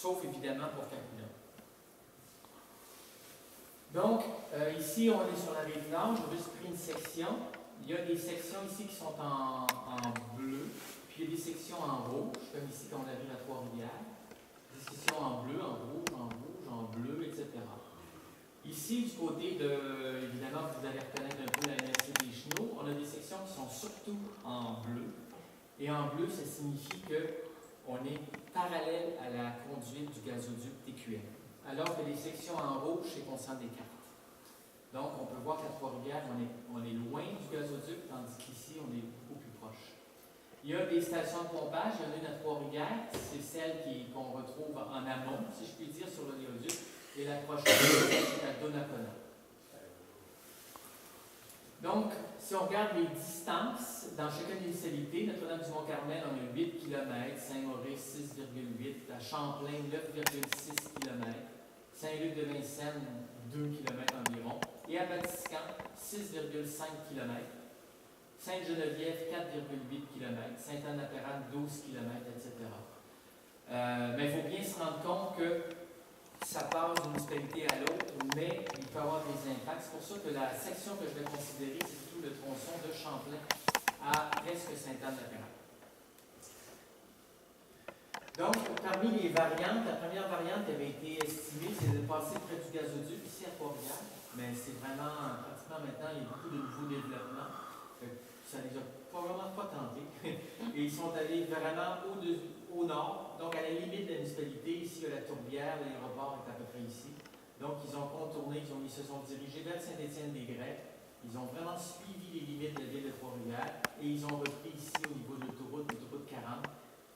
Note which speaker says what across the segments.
Speaker 1: sauf évidemment pour Cancun. Donc, ici, on est sur la rive nord. J'ai juste pris une section. Il y a des sections ici qui sont en bleu, puis il y a des sections en rouge, comme ici quand on arrive à Trois-Rivières. Des sections en bleu, en rouge, en bleu, etc. Ici, du côté de, évidemment, vous allez reconnaître un peu la MSC des Chenaux, on a des sections qui sont surtout en bleu. Et en bleu, ça signifie qu'on est parallèle à la conduite du gazoduc TQM. Alors que les sections en rouge, c'est qu'on s'en décarte. Donc, on peut voir qu'à Trois-Rivières, on est loin du gazoduc, tandis qu'ici, on est beaucoup plus proche. Il y a des stations de pompage, il y en a une à Trois-Rivières, c'est celle qu'on retrouve en amont, si je puis dire, sur l'oléoduc, et la prochaine, c'est à Donnacona. Donc, si on regarde les distances, dans chacune des municipalités, Notre-Dame-du-Mont-Carmel, on a 8 km, Saint-Maurice, 6,8, à Champlain, 9,6 km, Saint-Luc-de-Vincennes, 2 km environ, et à Batiscan, 6,5 km, Sainte-Geneviève, 4,8 km, Sainte-Anne-la-Pérade, 12 km, etc. Mais il faut bien se rendre compte que ça passe d'une municipalité à l'autre, mais il peut y avoir des impacts. C'est pour ça que la section que je vais considérer, c'est plutôt le tronçon de Champlain à presque Sainte-Anne-la-Pérade. Donc, parmi les variantes, la première variante qui avait été estimée, c'est de passer près du gazoduc, ici à Trois-Rivières, mais c'est vraiment, pratiquement maintenant, il y a beaucoup de nouveaux développements. Ça ne les a probablement pas tentés. Et ils sont allés vraiment au nord, donc à la limite de la municipalité. Ici, il y a la Tourbière, l'aéroport est à peu près ici. Donc, ils ont contourné, ils se sont dirigés vers Saint-Étienne-des-Grès. Ils ont vraiment suivi les limites de la ville de Trois-Rivières et ils ont repris ici au niveau de l'autoroute 40.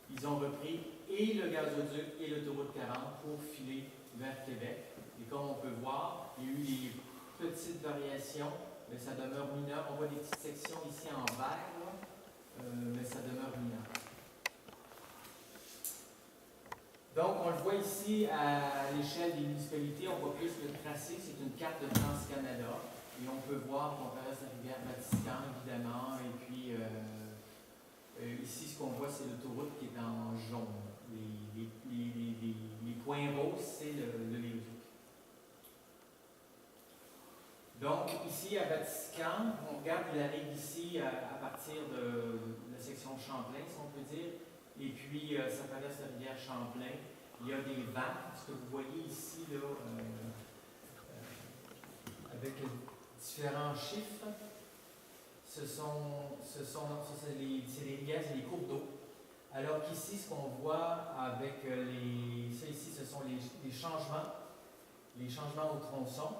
Speaker 1: Ils ont repris et le gazoduc et l'autoroute 40 pour filer vers Québec. Et comme on peut voir, il y a eu des petites variations, mais ça demeure mineur. On voit des petites sections ici en vert, mais ça demeure mineur. Donc, on le voit ici à l'échelle des municipalités, on voit plus le tracé, c'est une carte de Trans-Canada. Et on peut voir qu'on traverse la rivière Batiscan, évidemment, et puis ici, ce qu'on voit, c'est l'autoroute qui est en jaune. Les points roses, c'est l'oléoduc. Donc, ici, à Batiscan, on regarde la rive ici à partir de la section Champlain, si on peut dire. Et puis, ça traverse la rivière Champlain. Il y a des vents, ce que vous voyez ici, là, avec différents chiffres. C'est les rivières, c'est les cours d'eau. Alors qu'ici, ce qu'on voit avec ça ici, ce sont les changements au tronçon.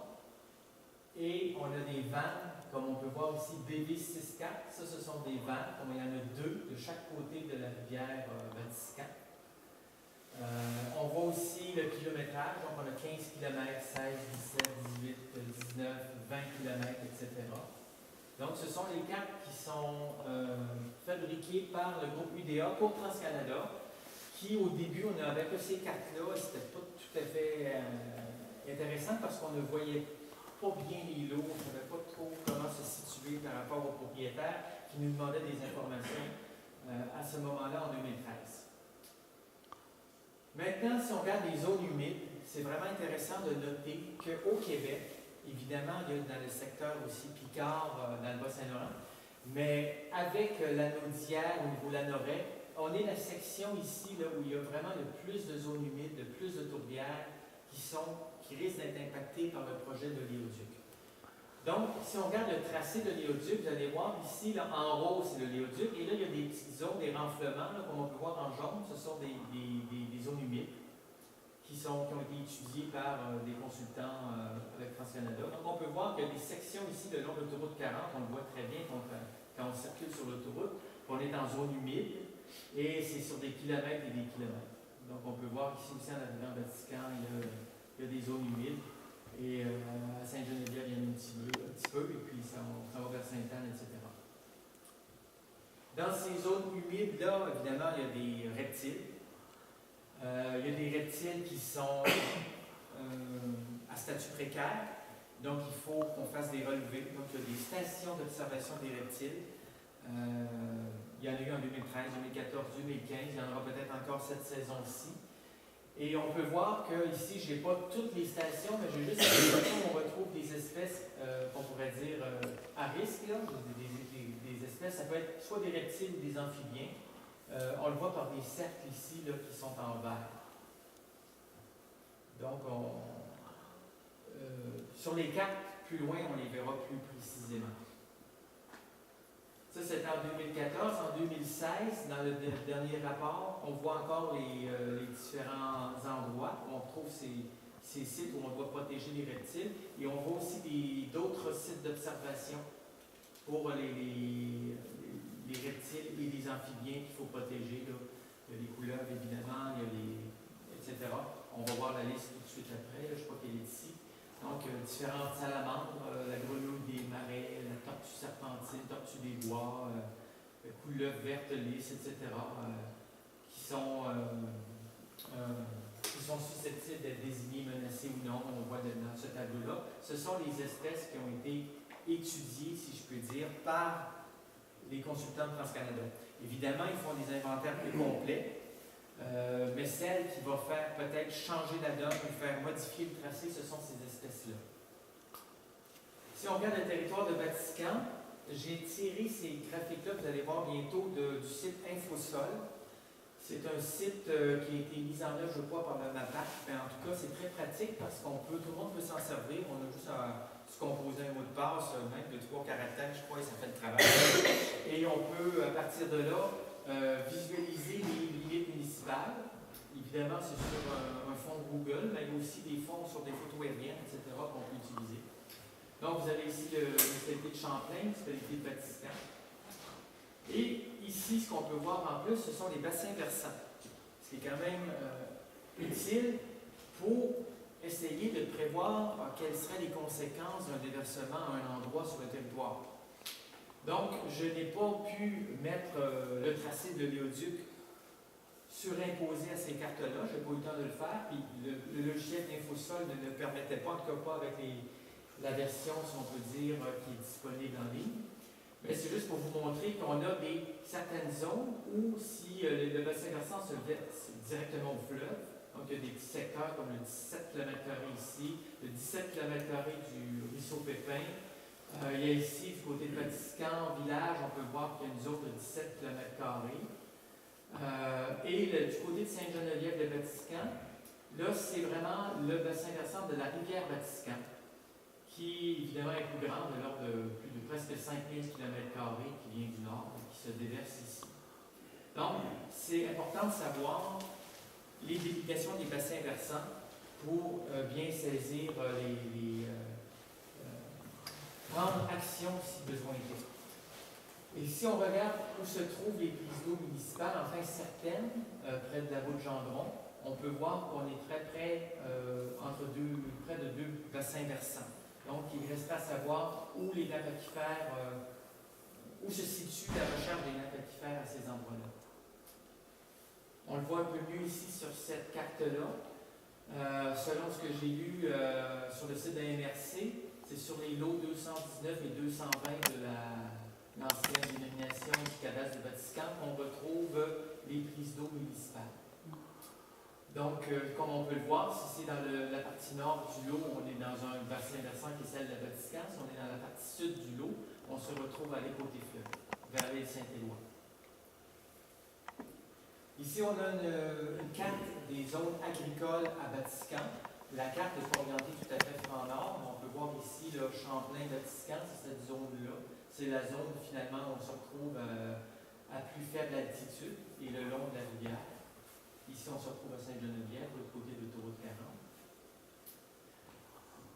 Speaker 1: Et on a des vannes, comme on peut voir ici, BV64. Ça, ce sont des vannes, comme il y en a deux de chaque côté de la rivière Batiscan. On voit aussi le kilométrage, donc on a 15 km, 16, 17, 18, 19, 20 km, etc. Donc, ce sont les cartes qui sont fabriquées par le groupe UDA pour TransCanada, qui au début, on avait que ces cartes-là, et c'était pas tout à fait intéressant parce qu'on ne voyait pas bien les lots, on ne savait pas trop comment se situer par rapport aux propriétaires qui nous demandaient des informations à ce moment-là en 2013. Maintenant, si on regarde les zones humides, c'est vraiment intéressant de noter qu'au Québec, évidemment, il y a dans le secteur aussi Picard, dans le Bas-Saint-Laurent, mais avec la Naudière au niveau de la Noret, on est la section ici là, où il y a vraiment le plus de zones humides, le plus de tourbières qui risquent d'être impactées par le projet de l'oléoduc. Donc, si on regarde le tracé de l'oléoduc, vous allez voir ici, là, en rose, c'est l'oléoduc, et là, il y a des petites zones, des renflements, là, comme on peut voir en jaune, ce sont des zones humides qui ont été étudiées par des consultants avec TransCanada. Donc, on peut voir qu'il y a des sections ici le long de l'autoroute 40, on le voit très bien quand on circule sur l'autoroute, on est en zone humide, et c'est sur des kilomètres et des kilomètres. Donc, on peut voir ici aussi en arrivant à Batiscan, il y a des zones humides. Et à Sainte-Geneviève, il y en a un petit peu, et puis ça va vers Sainte-Anne, etc. Dans ces zones humides-là, évidemment, il y a des reptiles. Il y a des reptiles qui sont à statut précaire, donc il faut qu'on fasse des relevés. Donc, il y a des stations d'observation des reptiles. Il y en a eu en 2013, 2014, 2015, il y en aura peut-être encore cette saison-ci. Et on peut voir que ici, je n'ai pas toutes les stations, mais j'ai juste une section où on retrouve des espèces qu'on pourrait dire à risque, là, des espèces, ça peut être soit des reptiles ou des amphibiens. On le voit par des cercles ici là, qui sont en vert. Donc, sur les cartes plus loin, on les verra plus précisément. Ça, c'était en 2014. En 2016, dans le dernier rapport, on voit encore les différents endroits où on trouve ces sites où on doit protéger les reptiles. Et on voit aussi d'autres sites d'observation pour les reptiles et les amphibiens qu'il faut protéger. Là. Il y a les couleuvres, évidemment, il y a etc. On va voir la liste tout de suite après. Là, je crois qu'elle est ici. Donc, différentes salamandres, la grenouille des marais, la tortue serpentine, tortue des bois, couleuvre verte lisse, etc., qui sont susceptibles d'être désignées, menacées ou non. On voit dans ce tableau-là. Ce sont les espèces qui ont été étudiées, si je peux dire, par les consultants de TransCanada. Évidemment, ils font des inventaires plus complets. Mais celle qui va faire peut-être changer la donne ou faire modifier le tracé, ce sont ces espèces-là. Si on regarde le territoire de Vatican, j'ai tiré ces graphiques-là, vous allez voir bientôt, du site Infosol. C'est un site qui a été mis en œuvre, je crois, par la MAPAC, mais en tout cas, c'est très pratique parce tout le monde peut s'en servir. On a juste à se composer un mot de passe, même de 3 caractères, je crois, et ça fait le travail. Et on peut, à partir de là, visualiser les limites municipales. Évidemment, c'est sur un fond Google, mais il y a aussi des fonds sur des photos aériennes, etc., qu'on peut utiliser. Donc, vous avez ici la municipalité de Champlain, la municipalité de Vatican. Et ici, ce qu'on peut voir en plus, ce sont les bassins versants. Ce qui est quand même utile pour essayer de prévoir quelles seraient les conséquences d'un déversement à un endroit sur le territoire. Donc, je n'ai pas pu mettre le tracé de l'oléoduc surimposé à ces cartes-là. Je n'ai pas eu le temps de le faire. Puis le logiciel d'Infosol ne le permettait pas, en tout cas pas avec la version, si on peut dire, qui est disponible en ligne. Mais c'est juste pour vous montrer qu'on a certaines zones où, si le bassin versant se verse directement au fleuve, donc il y a des petits secteurs comme le 17 km² ici, le 17 km² du ruisseau Pépin. Il y a ici, du côté de Vatican, village, on peut voir qu'il y a une zone de 17 km². Et du côté de Sainte-Geneviève de Vatican, là, c'est vraiment le bassin versant de la rivière Vatican, qui évidemment est plus grande, de l'ordre de plus de presque 5000 km² qui vient du nord, qui se déverse ici. Donc, c'est important de savoir les délications des bassins versants pour bien saisir prendre action si besoin est. Et si on regarde où se trouvent les prises d'eau municipales, enfin certaines, près de la route Gendron, on peut voir qu'on est très près, près de 2 bassins versants. Donc, il restera à savoir où les nappes aquifères, où se situe la recherche des nappes aquifères à ces endroits-là. On le voit un peu mieux ici sur cette carte-là. Selon ce que j'ai lu sur le site de la MRC, c'est sur les lots 219 et 220 de l'ancienne dénomination du cadastre de Vatican qu'on retrouve les prises d'eau municipales. Donc, comme on peut le voir, si c'est dans la partie nord du lot, on est dans un bassin versant qui est celle de Vatican. Si on est dans la partie sud du lot, on se retrouve à côté fleuve, vers l'île Saint-Éloi. Ici, on a une carte des zones agricoles à Vatican. La carte n'est pas orientée tout à fait en nord, mais on peut voir ici le Champlain-Vatican, c'est cette zone-là. C'est la zone finalement où on se retrouve à plus faible altitude et le long de la rivière. Ici, on se retrouve à Sainte-Geneviève, de l'autre côté de l'autoroute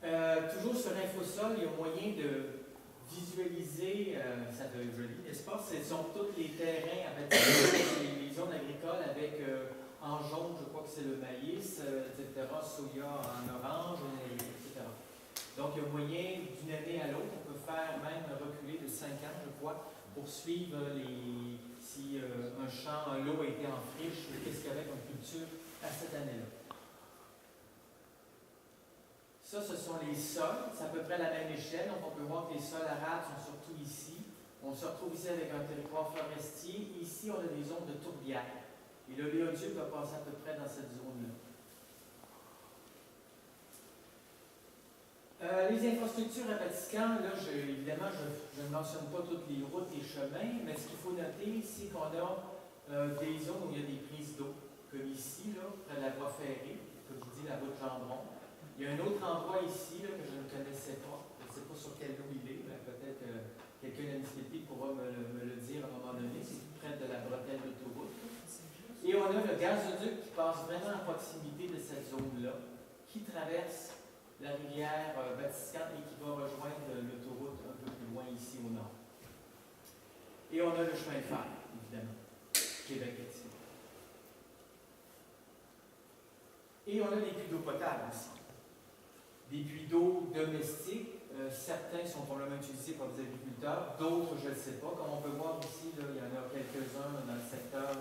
Speaker 1: 40. Toujours sur Infosol, il y a moyen de visualiser, ça fait joli, n'est-ce pas? Ce sont tous les terrains avec les zones agricoles avec en jaune, je crois que c'est le maïs, etc., soya en orange, etc. Donc, il y a moyen d'une année à l'autre, on peut faire même reculer de 5 ans, je crois, pour suivre si un champ, un lot a été en friche, qu'est-ce qu'il y avait comme culture à cette année-là. Ça, ce sont les sols, c'est à peu près la même échelle. Donc, on peut voir que les sols arables sont surtout ici. On se retrouve ici avec un territoire forestier. Ici, on a des zones de tourbières. Et l'oléoduc va passer à peu près dans cette zone-là. Les infrastructures à Vatican, là, évidemment, je ne mentionne pas toutes les routes et chemins, mais ce qu'il faut noter, c'est qu'on a des zones où il y a des prises d'eau, comme ici, là, près de la voie ferrée, comme je dis, la route Gendron. Il y a un autre endroit ici là, que je ne connaissais pas. Je ne sais pas sur quelle eau il est, mais peut-être quelqu'un de la municipalité pourra me le dire à un moment donné. C'est tout près de la bretelle d'autoroute. Et on a le gazoduc qui passe vraiment à proximité de cette zone-là, qui traverse la rivière Vatican et qui va rejoindre l'autoroute un peu plus loin ici au nord. Et on a le chemin de fer, évidemment, Québec-Étienne. Et on a des puits d'eau potable aussi. Des puits d'eau domestiques, certains sont probablement utilisés par des agriculteurs, d'autres je ne sais pas. Comme on peut voir ici, là, il y en a quelques-uns dans le secteur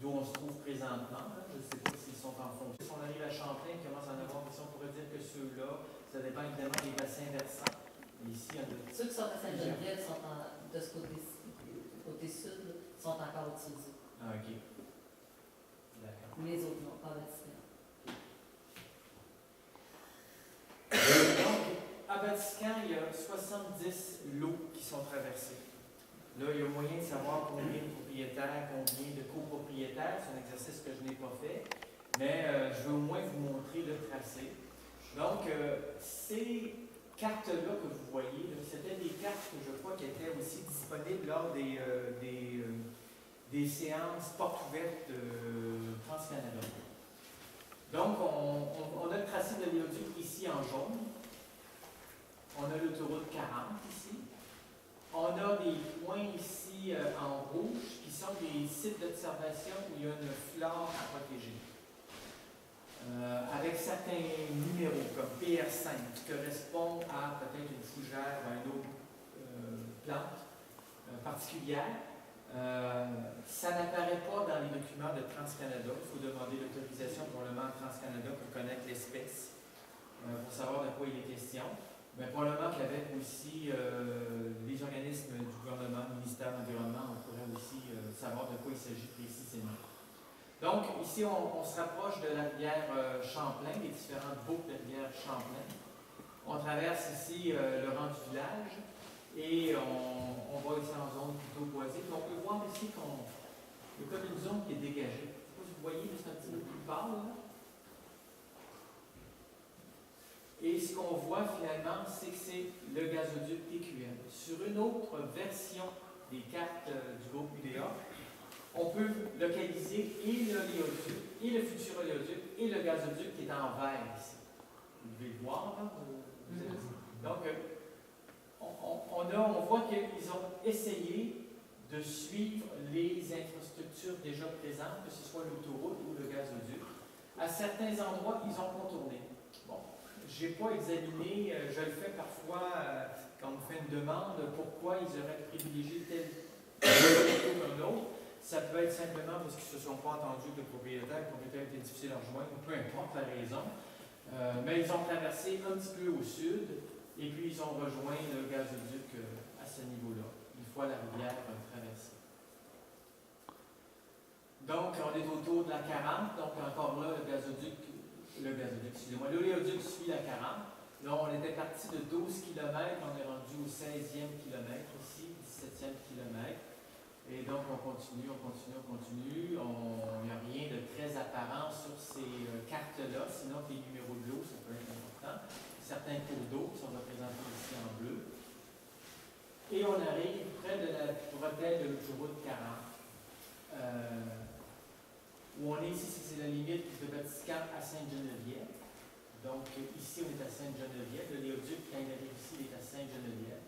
Speaker 1: d'où on se trouve présentement. Hein. Je ne sais pas s'ils sont en fonction. Si on arrive à Champlain, il commence à en avoir, on pourrait dire que ceux-là, ça dépend évidemment des bassins versants. Et ici, il y en a
Speaker 2: ceux qui sont à Sainte-Geneviève sont de ce côté sud, là, sont encore utilisés.
Speaker 1: Ah, ok. D'accord.
Speaker 2: Les autres, non, pas Vatican.
Speaker 1: Donc, à Vatican, il y a 70 lots qui sont traversés. Là, il y a moyen de savoir combien de propriétaires, combien de copropriétaires. C'est un exercice que je n'ai pas fait, mais je vais au moins vous montrer le tracé. Donc, ces cartes-là que vous voyez, c'était des cartes que je crois qui étaient aussi disponibles lors des séances portes ouvertes de TransCanada. Donc, on a le tracé de l'éoduc ici en jaune. On a l'autoroute 40 ici. On a des points ici en rouge qui sont des sites d'observation où il y a une flore à protéger. Avec certains numéros comme PR5 qui correspond à peut-être une fougère ou à une autre plante particulière. Ça n'apparaît pas dans les documents de TransCanada. Il faut demander l'autorisation probablement à TransCanada pour connaître l'espèce, pour savoir de quoi il est question. Mais probablement qu'avec aussi les organismes du gouvernement, le ministère de l'Environnement, on pourrait aussi savoir de quoi il s'agit précisément. Donc, ici, on se rapproche de la rivière Champlain, des différentes boucles de la rivière Champlain. On traverse ici le rang du village et on va ici en zone plutôt boisée. Puis on peut voir ici qu'il y a comme une zone qui est dégagée. Je ne sais pas si vous voyez, mais c'est un petit peu plus pâle, là. Et ce qu'on voit finalement, c'est que c'est le gazoduc TQM. Sur une autre version des cartes du groupe UDA, on peut localiser et l'oléoduc, et le futur oléoduc, et le gazoduc qui est en vert ici. Vous devez le voir, là. Donc, on voit qu'ils ont essayé de suivre les infrastructures déjà présentes, que ce soit l'autoroute ou le gazoduc. À certains endroits, ils ont contourné. Bon. Je n'ai pas examiné, je le fais parfois quand on me fait une demande, pourquoi ils auraient privilégié tel qu'un autre. Ça peut être simplement parce qu'ils ne se sont pas entendus avec le propriétaire était difficile à rejoindre, peu importe la raison. Mais ils ont traversé un petit peu au sud et puis ils ont rejoint le gazoduc à ce niveau-là, une fois la rivière traversée. Donc, on est autour de la 40, donc encore là, excusez-moi, l'oléoduc suit la 40. Là, on était parti de 12 km, on est rendu au 16e kilomètre ici, 17e kilomètre. Et donc, on continue. Il n'y a rien de très apparent sur ces cartes-là, sinon les numéros de l'eau, ça peut être important. Certains cours d'eau qui sont représentés ici en bleu. Et on arrive près de la bretelle de l'autoroute 40. Où on est ici, c'est la limite de Vatican à Sainte-Geneviève. Donc, ici, on est à Sainte-Geneviève. Le Léoduc, quand il arrive ici, il est à Sainte-Geneviève.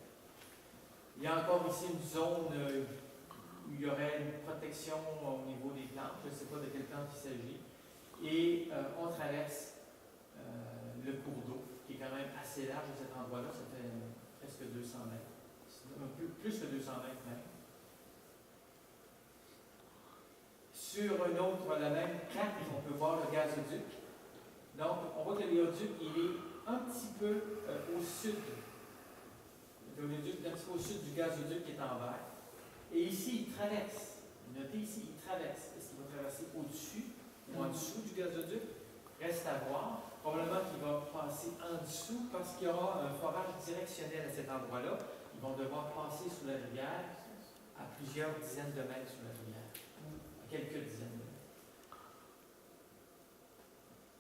Speaker 1: Il y a encore ici une zone où il y aurait une protection au niveau des plantes. Je ne sais pas de quelle plante il s'agit. Et on traverse le cours d'eau, qui est quand même assez large à cet endroit-là. Ça fait presque 200 mètres. Plus que 200 mètres même. Sur une autre, la même carte, on peut voir le gazoduc. Donc, on voit que le léoduc, il est un petit peu au sud. Le léoduc est un petit peu au sud du gazoduc qui est en vert. Et ici, il traverse. Notez ici, il traverse. Est-ce qu'il va traverser au-dessus ou en dessous du gazoduc? Reste à voir. Probablement qu'il va passer passer en dessous parce qu'il y aura un forage directionnel à cet endroit-là. Ils vont devoir passer sous la rivière à plusieurs dizaines de mètres sous la rivière, à quelques dizaines de mètres.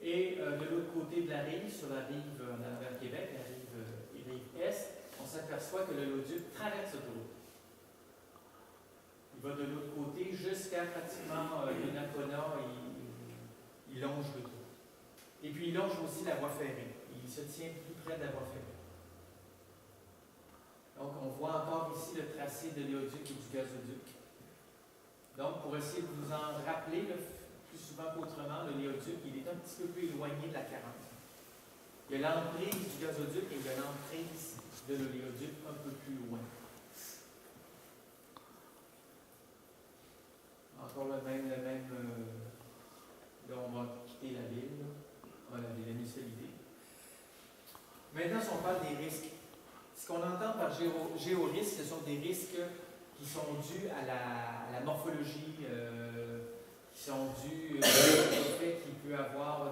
Speaker 1: Et de l'autre côté de la rive, sur la rive vers Québec, la rive est, on s'aperçoit que le Leduc traverse l'autoroute. Il va de l'autre côté jusqu'à pratiquement le Nakona, il longe l'autoroute. Et puis il longe aussi la voie ferrée. Il se tient plus près de la voie ferrée. Donc on voit encore ici le tracé de l'éoduc et du gazoduc. Donc pour essayer de vous en rappeler, plus souvent qu'autrement, le léoduc, il est un petit peu plus éloigné de la 40. Il y a l'emprise du gazoduc et il y a l'emprise de l'oléoduc un peu plus loin. Encore le même là, on va quitter la ville. Voilà, la municipalité. Maintenant, si on parle des risques, ce qu'on entend par géorisque, ce sont des risques qui sont dus à la morphologie, qui sont dus au fait qu'il peut avoir des